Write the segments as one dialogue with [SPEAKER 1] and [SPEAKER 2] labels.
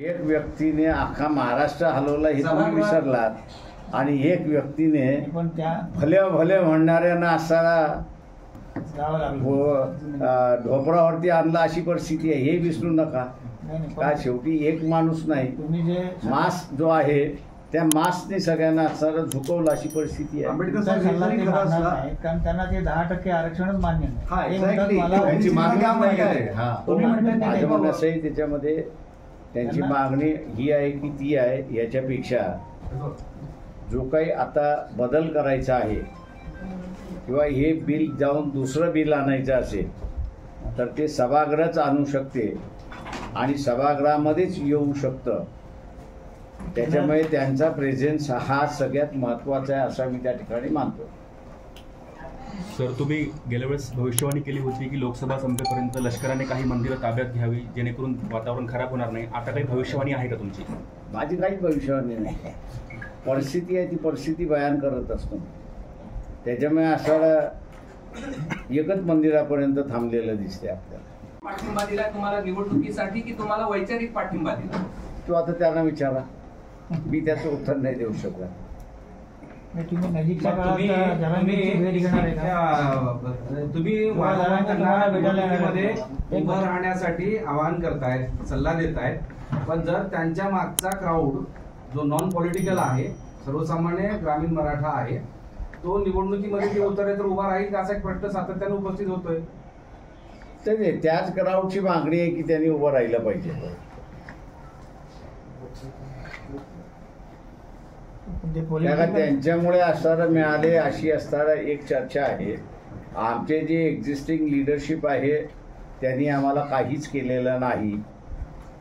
[SPEAKER 1] एक व्यक्तीने अख्खा महाराष्ट्र हलवला हे तुम्ही विसरलात आणि एक व्यक्तीने भले भले म्हणणाऱ्यांना असा ढोपरावरती आणला अशी परिस्थिती आहे हे विसरू नका का. शेवटी एक माणूस नाही, मास जो आहे त्या मासने सगळ्यांना असणारं झुकवलं अशी परिस्थिती आहे.
[SPEAKER 2] आंबेडकर कारण त्यांना ते 10% आरक्षणच मान्य नाही.
[SPEAKER 1] माझं म्हणणं असं आहे त्याच्यामध्ये त्यांची मागणी ही आहे की ती आहे. याच्यापेक्षा जो काही आता बदल करायचा आहे किंवा हे बिल जाऊन दुसरं बिल आणायचं असेल तर ते सभागृहच आणू शकते आणि सभागृहामध्येच येऊ शकतं. त्याच्यामुळे त्यांचा प्रेझेन्स हा सगळ्यात महत्त्वाचा आहे असं मी त्या ठिकाणी मानतो.
[SPEAKER 3] सर, तुम्ही गेल्या वेळेस भविष्यवाणी केली होती की लोकसभा संपेपर्यंत लष्कराने काही मंदिरं ताब्यात घ्यावी जेणेकरून वातावरण खराब होणार नाही. आता काही भविष्यवाणी आहे का तुमची?
[SPEAKER 1] माझी काही भविष्यवाणी नाही. परिस्थिती आहे ती परिस्थिती बयान करत असतो. त्याच्यामुळे असं एकच मंदिरापर्यंत थांबलेलं दिसते आपल्याला.
[SPEAKER 4] पाठिंबा दिला तुम्हाला निवडणुकीसाठी की तुम्हाला वैचारिक पाठिंबा दिला?
[SPEAKER 1] तो आता त्यांना विचारा, मी त्याचं उत्तर नाही देऊ शकत.
[SPEAKER 5] तुम्ही उभं राहण्यासाठी आवाहन करतायत, सल्ला देतायत, पण जर त्यांच्या मागचा क्राऊड जो नॉन पॉलिटिकल आहे, सर्वसामान्य ग्रामीण मराठा आहे, तो निवडणुकीमध्ये जे उतरले तर उभा राहील असा एक प्रश्न सातत्याने उपस्थित होतोय.
[SPEAKER 1] तर त्याच क्राऊडची मागणी आहे की त्यांनी उभं राहिलं पाहिजे. त्यांच्यामुळे असणारं मिळाले अशी असणारा एक चर्चा आहे. आमचे जे एक्झिस्टिंग लिडरशिप आहे त्यांनी आम्हाला काहीच केलेलं नाही.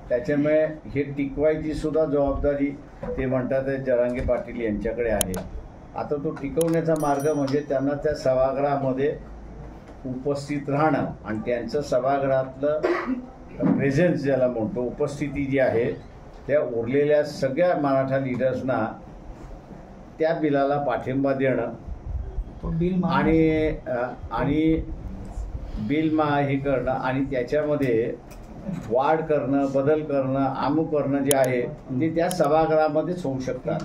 [SPEAKER 1] त्याच्यामुळे हे टिकवायची सुद्धा जबाबदारी ते म्हणतात जरांगे पाटील यांच्याकडे आहे. आता तो टिकवण्याचा मार्ग म्हणजे त्यांना त्या सभागृहामध्ये उपस्थित राहणं आणि त्यांचं सभागृहातलं प्रेझेन्स ज्याला म्हणतो उपस्थिती जी आहे त्या उरलेल्या सगळ्या मराठा लिडर्सना त्या बिलाला पाठिंबा देणं आणि बिल हे करणं आणि त्याच्यामध्ये वाढ करणं, बदल करणं, अमुक करणं जे आहे ते त्या सभागृहामध्येच होऊ शकतात.